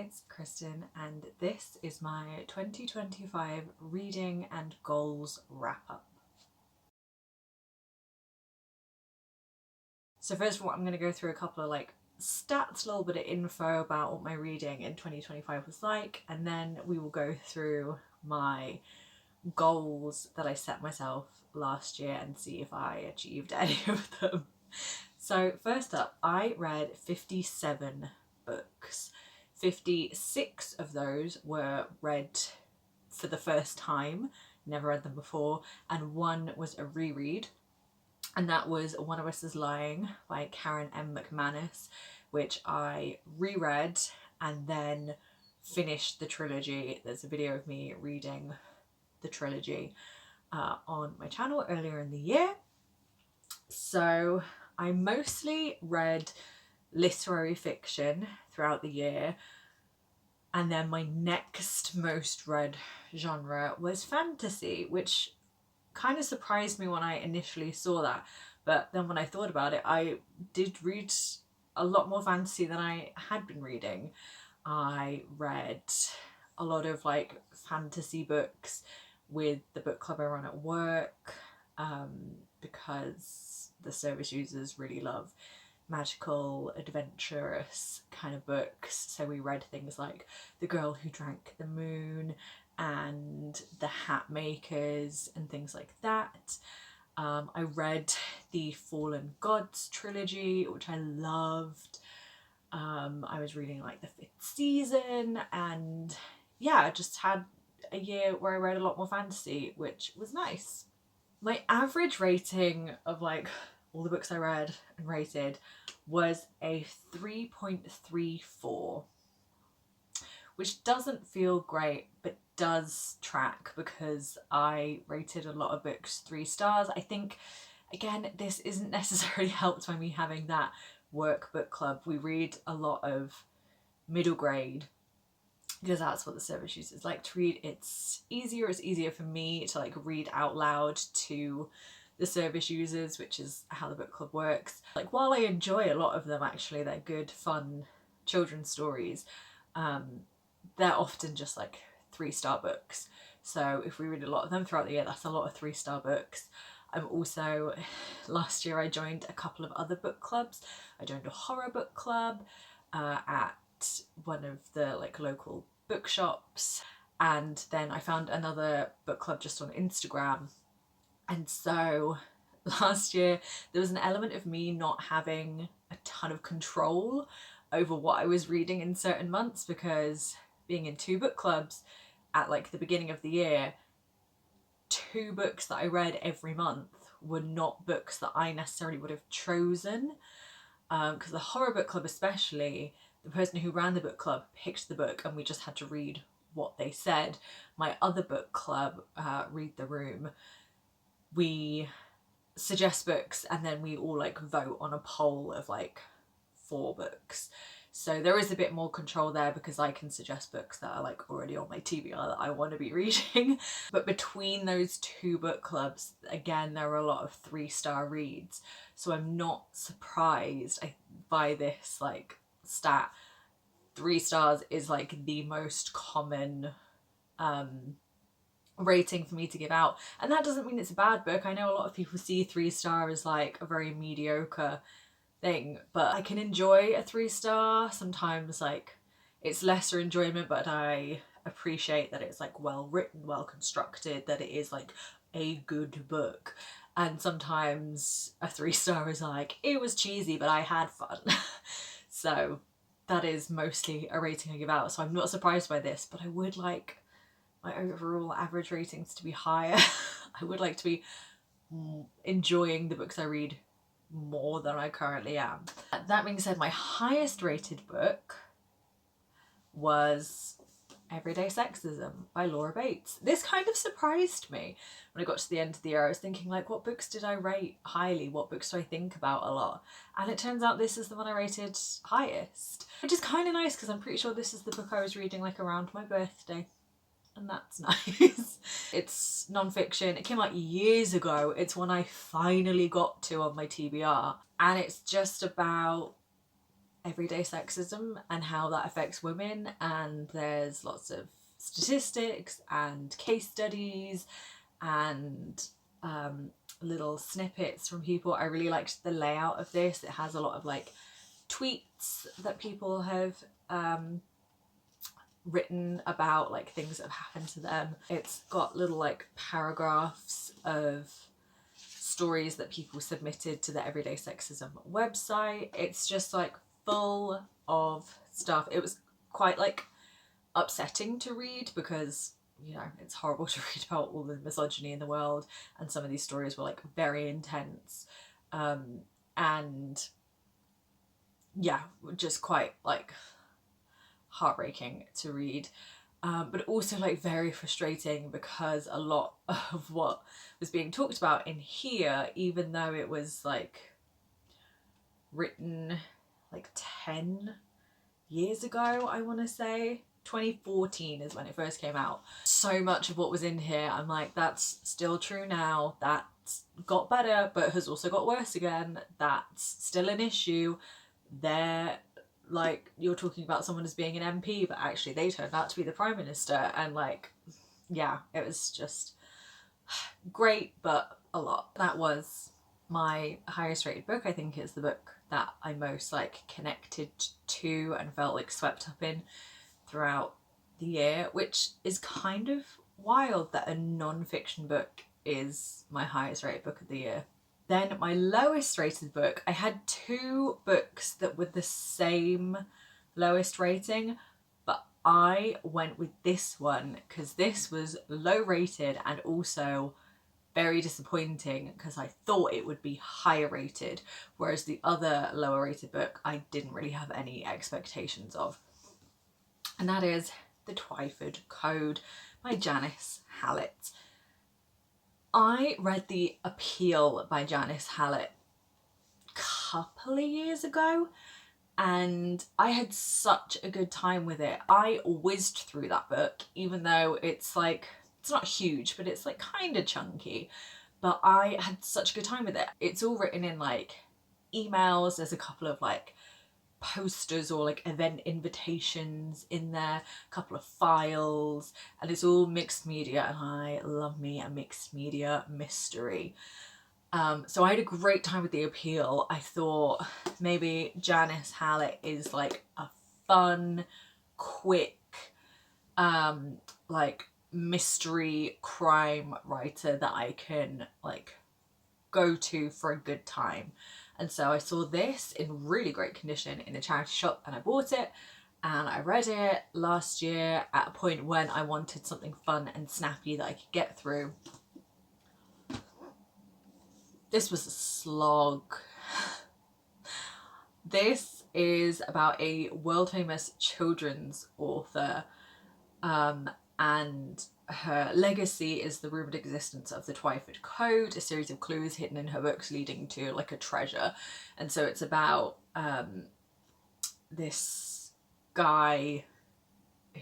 it's Kristen and this is my 2025 reading and goals wrap up. So first of all, I'm going to go through a couple of stats, a little bit of info about what my reading in 2025 was like, and then we will go through my goals that I set myself last year and see if I achieved any of them. So first up, I read 57 books. 56 of those were read for the first time, never read them before, and one was a reread, and that was One of Us is Lying by Karen M. McManus, which I reread and then finished the trilogy. There's a video of me reading the trilogy on my channel earlier in the year. So I mostly read literary fiction throughout the year, and then my next most read genre was fantasy, which kind of surprised me when I initially saw that, but then when I thought about it, I did read a lot more fantasy than I had been reading. I read a lot of fantasy books with the book club I run at work, because the service users really love magical, adventurous kind of books. So we read things like The Girl Who Drank the Moon and The Hat Makers and things like that. I read the Fallen Gods trilogy, which I loved. I was reading the 5th season, and yeah, I just had a year where I read a lot more fantasy, which was nice. My average rating of all the books I read and rated was a 3.34, which doesn't feel great, but does track because I rated a lot of books 3 stars. I think, again, this isn't necessarily helped by me having that work book club. We read a lot of middle grade because that's what the service users like to read. It's easier for me to read out loud to the service users, which is how the book club works. While I enjoy a lot of them, actually, they're good, fun children's stories, they're often just 3-star books. So if we read a lot of them throughout the year, that's a lot of 3-star books. I'm also, last year I joined a couple of other book clubs. I joined a horror book club at one of the local bookshops, and then I found another book club just on Instagram. And so last year there was an element of me not having a ton of control over what I was reading in certain months, because being in 2 book clubs at the beginning of the year, 2 books that I read every month were not books that I necessarily would have chosen, because the horror book club especially, the person who ran the book club picked the book and we just had to read what they said. My other book club, Read the Room, we suggest books and then we all vote on a poll of 4 books. So there is a bit more control there because I can suggest books that are already on my TBR that I want to be reading. But between those 2 book clubs, again, there are a lot of 3-star reads. So I'm not surprised by this stat. 3 stars is the most common rating for me to give out, and that doesn't mean it's a bad book. I know a lot of people see 3-star as a very mediocre thing, but I can enjoy a 3-star. Sometimes it's lesser enjoyment, but I appreciate that it's well written, well constructed, that it is a good book. And sometimes a 3-star is it was cheesy but I had fun. So that is mostly a rating I give out, so I'm not surprised by this, but I would like my overall average ratings to be higher. I would like to be enjoying the books I read more than I currently am. That being said, my highest rated book was Everyday Sexism by Laura Bates. This kind of surprised me when I got to the end of the year. I was thinking what books did I rate highly? What books do I think about a lot? And it turns out this is the one I rated highest, which is kind of nice because I'm pretty sure this is the book I was reading around my birthday. And that's nice. It's non-fiction. It came out years ago. It's one I finally got to on my TBR. And it's just about everyday sexism and how that affects women, and there's lots of statistics and case studies and little snippets from people. I really liked the layout of this. It has a lot of like tweets that people have written about like things that have happened to them. It's got little like paragraphs of stories that people submitted to the Everyday Sexism website. It's just like full of stuff. It was quite like upsetting to read because, you know, it's horrible to read about all the misogyny in the world, and some of these stories were like very intense, and yeah, just quite like heartbreaking to read, but also like very frustrating because a lot of what was being talked about in here, even though it was like written like 10 years ago, I want to say 2014 is when it first came out, so much of what was in here I'm like, that's still true now, that's got better but has also got worse again, that's still an issue. They're like, you're talking about someone as being an MP, but actually they turned out to be the Prime Minister, and like, yeah, it was just great, but a lot. That was my highest rated book. I think it's the book that I most like connected to and felt like swept up in throughout the year, which is kind of wild that a non-fiction book is my highest rated book of the year. Then my lowest rated book, I had two books that were the same lowest rating, but I went with this one because this was low rated and also very disappointing because I thought it would be higher rated, whereas the other lower rated book I didn't really have any expectations of. And that is The Twyford Code by Janice Hallett. I read The Appeal by Janice Hallett a couple of years ago and I had such a good time with it. I whizzed through that book, even though it's like, it's not huge, but it's like kind of chunky, but I had such a good time with it. It's all written in like emails. There's a couple of like posters or like event invitations in there, a couple of files, and it's all mixed media, and I love me a mixed media mystery. So I had a great time with The Appeal. I thought maybe Janice Hallett is like a fun, quick, like mystery crime writer that I can like go to for a good time. And so I saw this in really great condition in a charity shop and I bought it, and I read it last year at a point when I wanted something fun and snappy that I could get through. This was a slog. This is about a world famous children's author, and her legacy is the rumoured existence of the Twyford Code, a series of clues hidden in her books leading to like a treasure. And so it's about this guy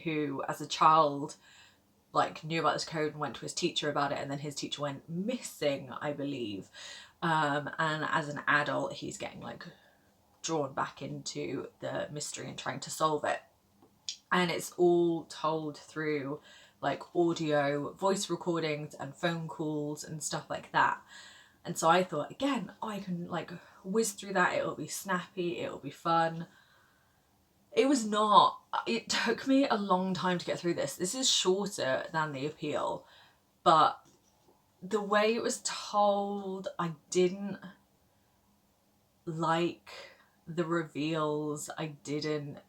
who as a child like knew about this code and went to his teacher about it, and then his teacher went missing, I believe, and as an adult he's getting like drawn back into the mystery and trying to solve it. And it's all told through like audio voice recordings and phone calls and stuff like that. And so I thought, again, I can like whiz through that, it'll be snappy, it'll be fun. It was not. It took me a long time to get through this. This is shorter than The Appeal, but the way it was told, I didn't like the reveals. I didn't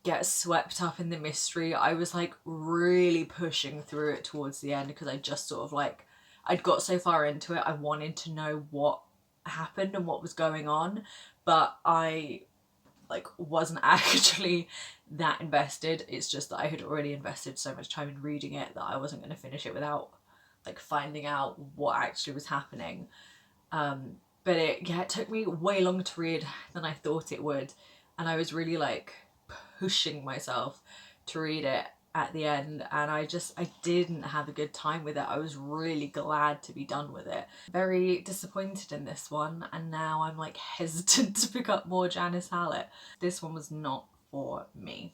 get swept up in the mystery. I was like really pushing through it towards the end because I just sort of like, I'd got so far into it, I wanted to know what happened and what was going on, but I like wasn't actually that invested. It's just that I had already invested so much time in reading it that I wasn't going to finish it without like finding out what actually was happening. But it took me way longer to read than I thought it would, and I was really like pushing myself to read it. at the end, and I didn't have a good time with it. I was really glad to be done with it. Very disappointed in this one, and now I'm like hesitant to pick up more Janice Hallett. This one was not for me.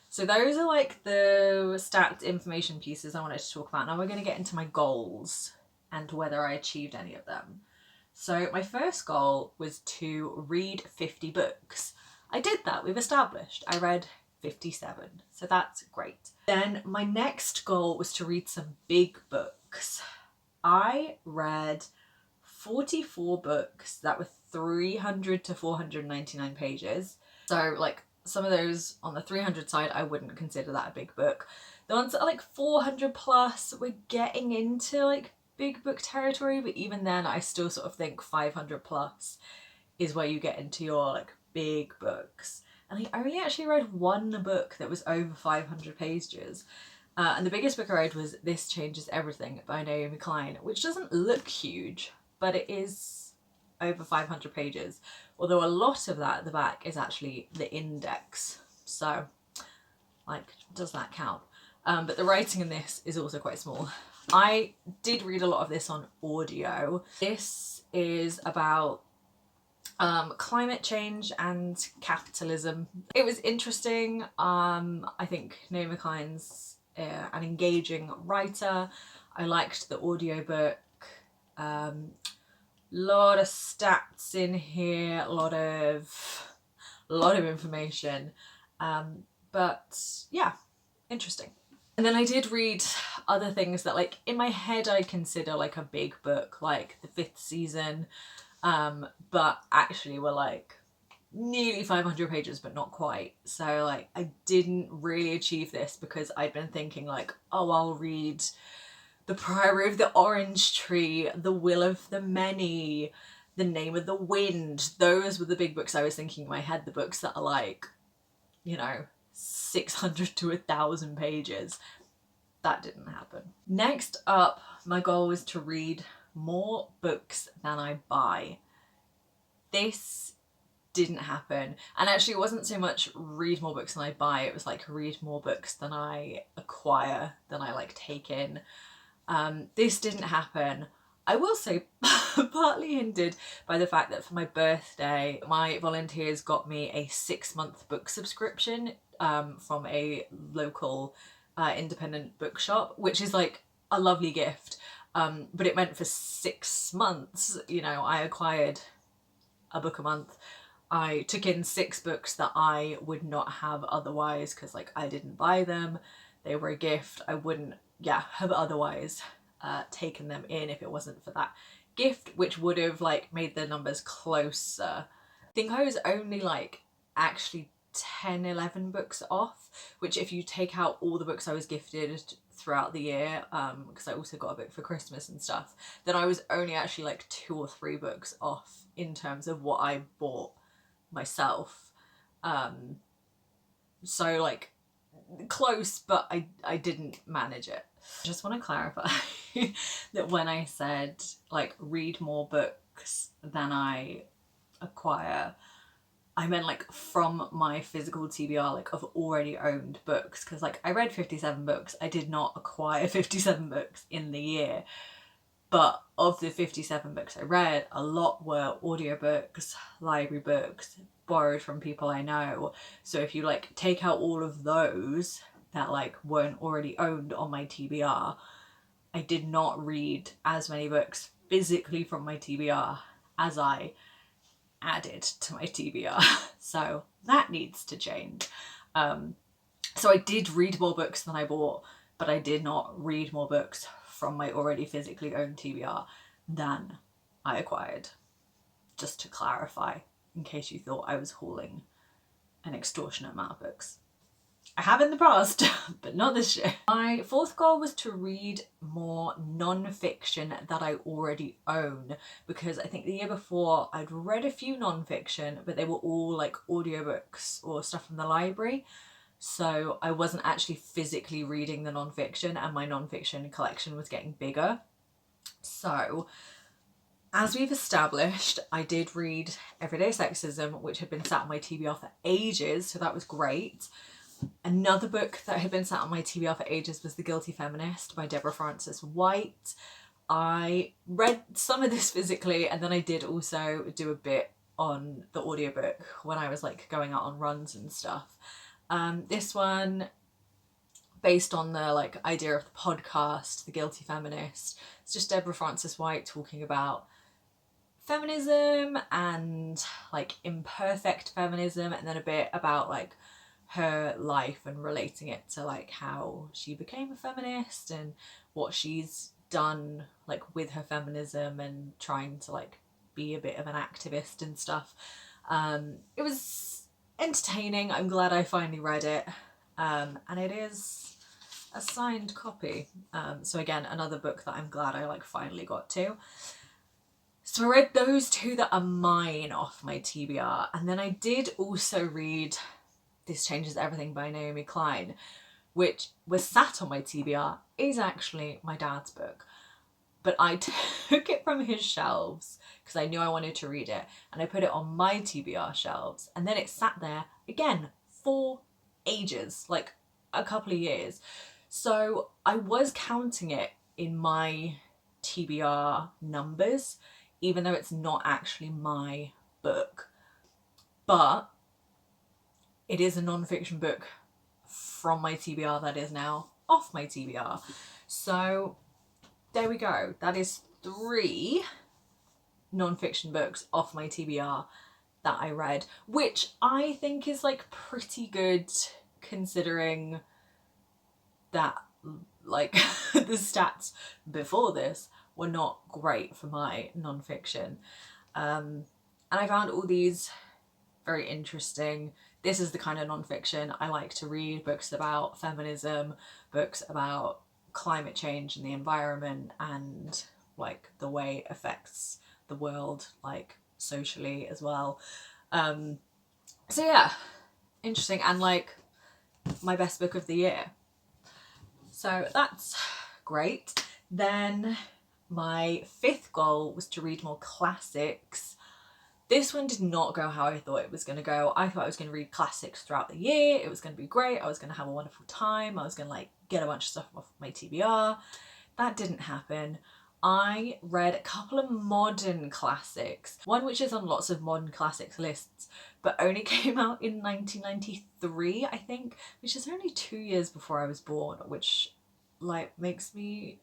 So those are like the stacked information pieces I wanted to talk about. Now we're going to get into my goals and whether I achieved any of them. So my first goal was to read 50 books. I did that, we've established. I read 57, so that's great. Then my next goal was to read some big books. I read 44 books that were 300 to 499 pages. So like some of those on the 300 side, I wouldn't consider that a big book. The ones that are like 400 plus, we're getting into like big book territory, but even then I still sort of think 500 plus is where you get into your like big books. And I only actually read one book that was over 500 pages. And the biggest book I read was This Changes Everything by Naomi Klein, which doesn't look huge, but it is over 500 pages. Although a lot of that at the back is actually the index. So, like, does that count? But the writing in this is also quite small. I did read a lot of this on audio. This is about climate change and capitalism. It was interesting. I think Naomi Klein's an engaging writer. I liked the audiobook. Lot of stats in here, a lot of information. But yeah, interesting. And then I did read other things that like in my head I consider like a big book, like The Fifth Season, but actually were like nearly 500 pages, but not quite. So like I didn't really achieve this because I'd been thinking like, oh, I'll read The Priory of the Orange Tree, The Will of the Many, The Name of the Wind. Those were the big books I was thinking in my head, the books that are like, you know, 600 to 1,000 pages. That didn't happen. Next up, my goal was to read more books than I buy. This didn't happen. And actually it wasn't so much read more books than I buy, it was like read more books than I acquire, than I like take in. This didn't happen. I will say partly hindered by the fact that for my birthday, my volunteers got me a 6-month book subscription from a local independent bookshop, which is like a lovely gift. But it meant for 6 months, you know, I acquired a book a month. I took in 6 books that I would not have otherwise because like I didn't buy them. They were a gift. I wouldn't, have otherwise taken them in if it wasn't for that gift, which would have like made the numbers closer. I think I was only like actually 10-11 books off, which if you take out all the books I was gifted throughout the year, because I also got a book for Christmas and stuff, then I was only actually like 2 or 3 books off in terms of what I bought myself. So like close, but I didn't manage it. Just want to clarify that when I said like read more books than I acquire, I meant like from my physical TBR, like of already owned books, because like I read 57 books. I did not acquire 57 books in the year, but of the 57 books I read, a lot were audiobooks, library books, borrowed from people I know. So if you like take out all of those that like weren't already owned on my TBR, I did not read as many books physically from my TBR as I added to my TBR. So that needs to change. So I did read more books than I bought, but I did not read more books from my already physically owned TBR than I acquired. Just to clarify, in case you thought I was hauling an extortionate amount of books. I have in the past, but not this year. My 4th goal was to read more non-fiction that I already own, because I think the year before I'd read a few non-fiction, but they were all like audiobooks or stuff from the library. So I wasn't actually physically reading the non-fiction, and my non-fiction collection was getting bigger. So as we've established, I did read Everyday Sexism, which had been sat on my TBR for ages, so that was great. Another book that had been sat on my TBR for ages was The Guilty Feminist by Deborah Frances White. I read some of this physically, and then I did also do a bit on the audiobook when I was like going out on runs and stuff. This one, based on the like idea of the podcast, The Guilty Feminist, it's just Deborah Frances White talking about feminism and like imperfect feminism, and then a bit about like her life and relating it to like how she became a feminist and what she's done like with her feminism and trying to like be a bit of an activist and stuff. It was entertaining. I'm glad I finally read it, and it is a signed copy, so again, another book that I'm glad I like finally got to. So I read those two that are mine off my TBR, and then I did also read This Changes Everything by Naomi Klein, which was sat on my TBR, is actually my dad's book. But I took it from his shelves because I knew I wanted to read it, and I put it on my TBR shelves, and then it sat there again for ages, like a couple of years. So I was counting it in my TBR numbers, even though it's not actually my book. But it is a non-fiction book from my TBR that is now off my TBR. So there we go. That is 3 non-fiction books off my TBR that I read, which I think is like pretty good considering that like the stats before this were not great for my non-fiction. And I found all these very interesting. This is the kind of non-fiction I like to read, books about feminism, books about climate change and the environment and like the way it affects the world like socially as well. So yeah, interesting, and like my best book of the year. So that's great. Then my 5th goal was to read more classics. This one did not go how I thought it was going to go. I thought I was going to read classics throughout the year. It was going to be great. I was going to have a wonderful time. I was going to like get a bunch of stuff off my TBR. That didn't happen. I read a couple of modern classics. One which is on lots of modern classics lists, but only came out in 1993, I think, which is only 2 years before I was born, which like makes me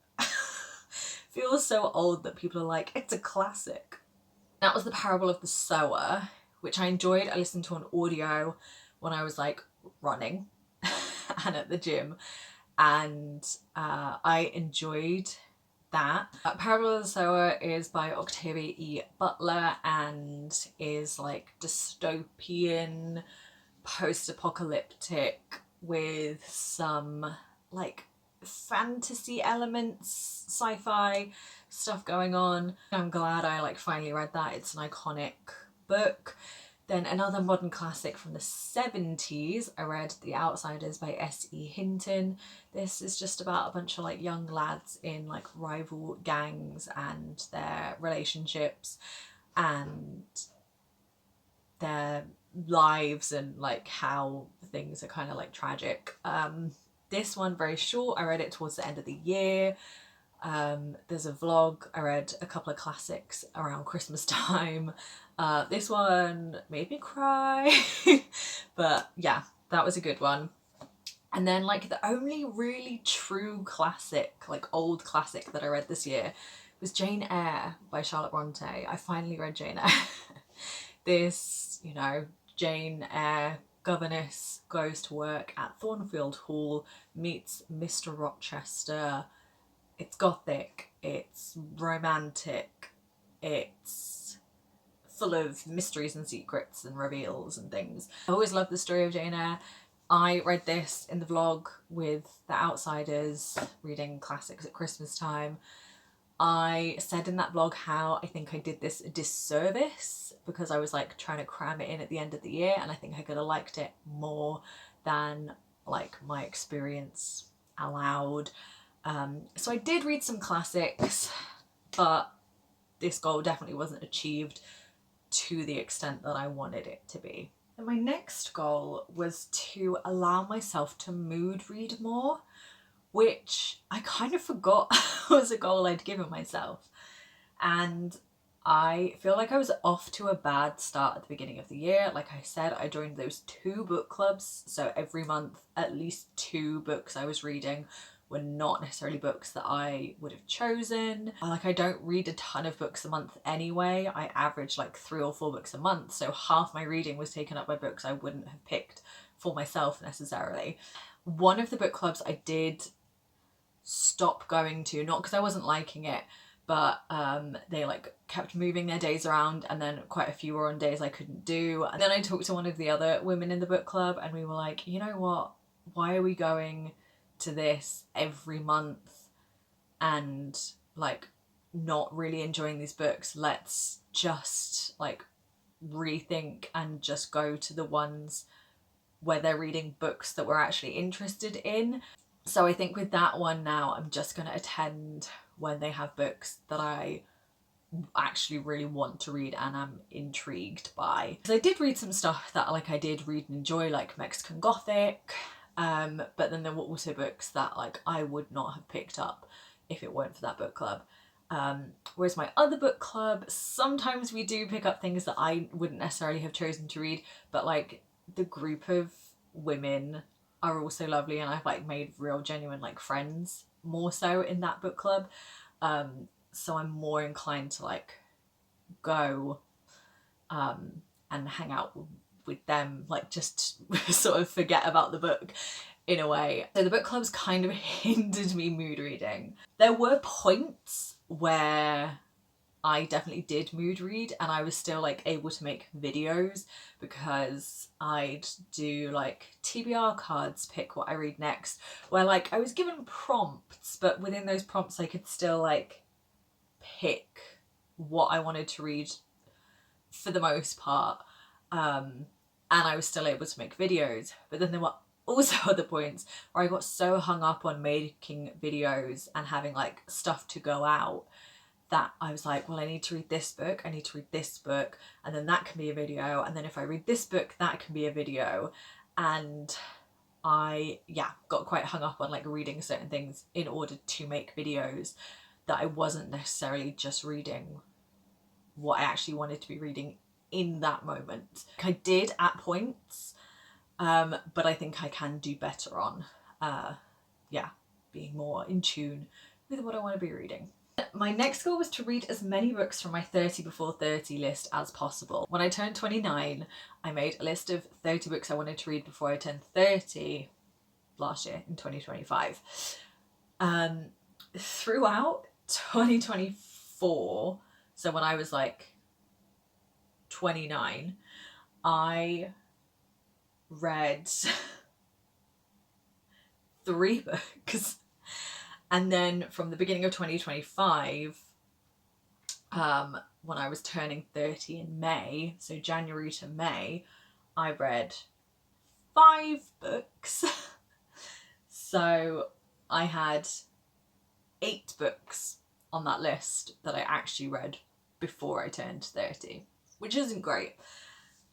feel so old that people are like, it's a classic. That was The Parable of the Sower, which I enjoyed. I listened to on audio when I was like running and at the gym, and I enjoyed that. Parable of the Sower is by Octavia E. Butler and is like dystopian, post-apocalyptic with some like fantasy elements, sci-fi stuff going on. I'm glad I like finally read that. It's an iconic book. Then another modern classic from the 70s, I read The Outsiders by S.E. Hinton. This is just about a bunch of like young lads in like rival gangs and their relationships and their lives and like how things are kind of like tragic. This one very short. I read it towards the end of the year. There's a vlog. I read a couple of classics around Christmas time. This one made me cry. But yeah, that was a good one. And then like the only really true classic, like old classic that I read this year was Jane Eyre by Charlotte Bronte. I finally read Jane Eyre. This, you know, Jane Eyre governess goes to work at Thornfield Hall, meets Mr. Rochester. It's gothic, it's romantic, it's full of mysteries and secrets and reveals and things. I always loved the story of Jane Eyre. I read this in the vlog with The Outsiders, reading classics at Christmas time. I said in that vlog how I think I did this a disservice because I was like trying to cram it in at the end of the year, and I think I could have liked it more than like my experience allowed. So I did read some classics, but this goal definitely wasn't achieved to the extent that I wanted it to be. And my next goal was to allow myself to mood read more, which I kind of forgot was a goal I'd given myself. And I feel like I was off to a bad start at the beginning of the year. Like I said, I joined those 2 book clubs, so every month at least 2 books I was reading were not necessarily books that I would have chosen. Like, I don't read a ton of books a month anyway. I average like 3 or 4 books a month, so half my reading was taken up by books I wouldn't have picked for myself necessarily. One of the book clubs I did stop going to, not because I wasn't liking it, but they like kept moving their days around, and then quite a few were on days I couldn't do. And then I talked to one of the other women in the book club, and we were like, you know what, why are we going to this every month and like not really enjoying these books? Let's just like rethink and just go to the ones where they're reading books that we're actually interested in. So I think with that one now, I'm just going to attend when they have books that I actually really want to read and I'm intrigued by. Because I did read some stuff that like I did read and enjoy, like Mexican Gothic, but then there were also books that like I would not have picked up if it weren't for that book club. Whereas my other book club, sometimes we do pick up things that I wouldn't necessarily have chosen to read, but like the group of women are also lovely, and I've like made real genuine like friends more so in that book club. So I'm more inclined to like go and hang out with them, like just sort of forget about the book in a way. So the book clubs kind of hindered me mood reading. There were points where I definitely did mood read, and I was still like able to make videos because I'd do like TBR cards, pick what I read next, where like I was given prompts, but within those prompts I could still like pick what I wanted to read for the most part, and I was still able to make videos. But then there were also other points where I got so hung up on making videos and having like stuff to go out that I was like, well, I need to read this book, I need to read this book, and then that can be a video, and then if I read this book, that can be a video. And I, yeah, got quite hung up on like reading certain things in order to make videos, that I wasn't necessarily just reading what I actually wanted to be reading in that moment. I did at points, but I think I can do better on, being more in tune with what I want to be reading. My next goal was to read as many books from my 30 before 30 list as possible. When I turned 29, I made a list of 30 books I wanted to read before I turned 30 last year in 2025. Throughout 2024, so when I was like 29, I read 3 books. And then from the beginning of 2025, when I was turning 30 in May, so January to May, I read 5 books. So I had 8 books on that list that I actually read before I turned 30, which isn't great.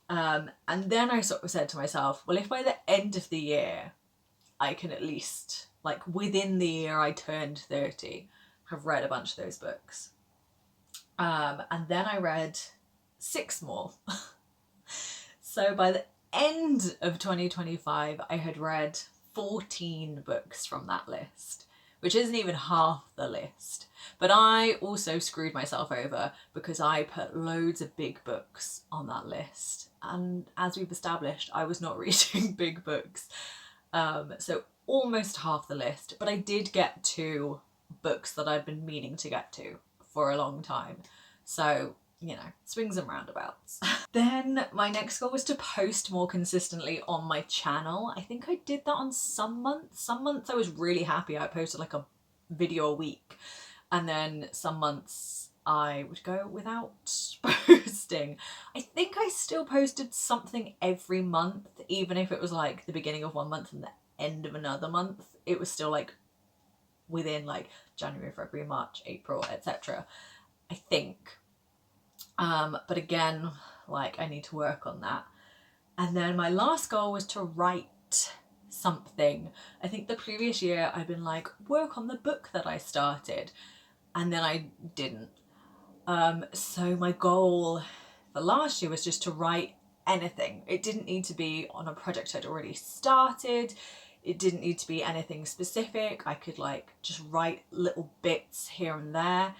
And then I sort of said to myself, well, if by the end of the year I can at least, like within the year I turned 30, have read a bunch of those books. And then I read 6 more. So by the end of 2025, I had read 14 books from that list, which isn't even half the list. But I also screwed myself over because I put loads of big books on that list. And as we've established, I was not reading big books. So almost half the list, but I did get 2 books that I'd been meaning to get to for a long time. So, you know, swings and roundabouts. Then my next goal was to post more consistently on my channel. I think I did that on some months. Some months I was really happy. I posted like a video a week. And then some months I would go without posting. I think I still posted something every month, even if it was like the beginning of one month and the end of another month. It was still like within like January, February, March, April, etc. I think. But again, like I need to work on that. And then my last goal was to write something. I think the previous year I've been like, work on the book that I started, and then I didn't. So my goal for last year was just to write anything. It didn't need to be on a project I'd already started. It didn't need to be anything specific. I could like just write little bits here and there.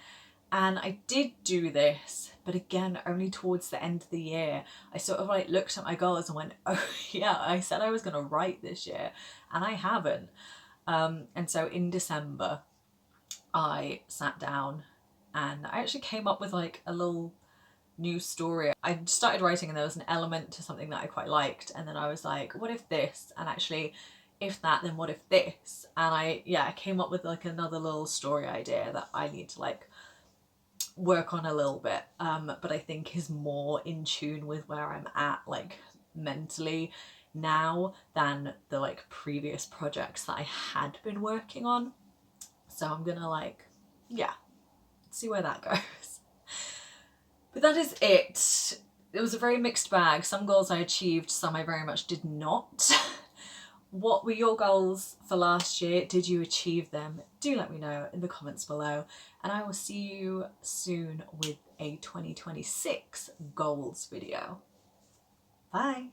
And I did do this, but again, only towards the end of the year. I sort of like looked at my goals and went, oh yeah, I said I was going to write this year and I haven't. And so in December, I sat down and I actually came up with like a little new story. I started writing and there was an element to something that I quite liked, and then I was like, what if this? And actually, if that, then what if this? And I came up with like another little story idea that I need to like work on a little bit, but I think is more in tune with where I'm at like mentally now than the like previous projects that I had been working on. So I'm gonna like, yeah, see where that goes. But that is it. It was a very mixed bag. Some goals I achieved, some I very much did not. What were your goals for last year? Did you achieve them? Do let me know in the comments below. And I will see you soon with a 2026 goals video. Bye.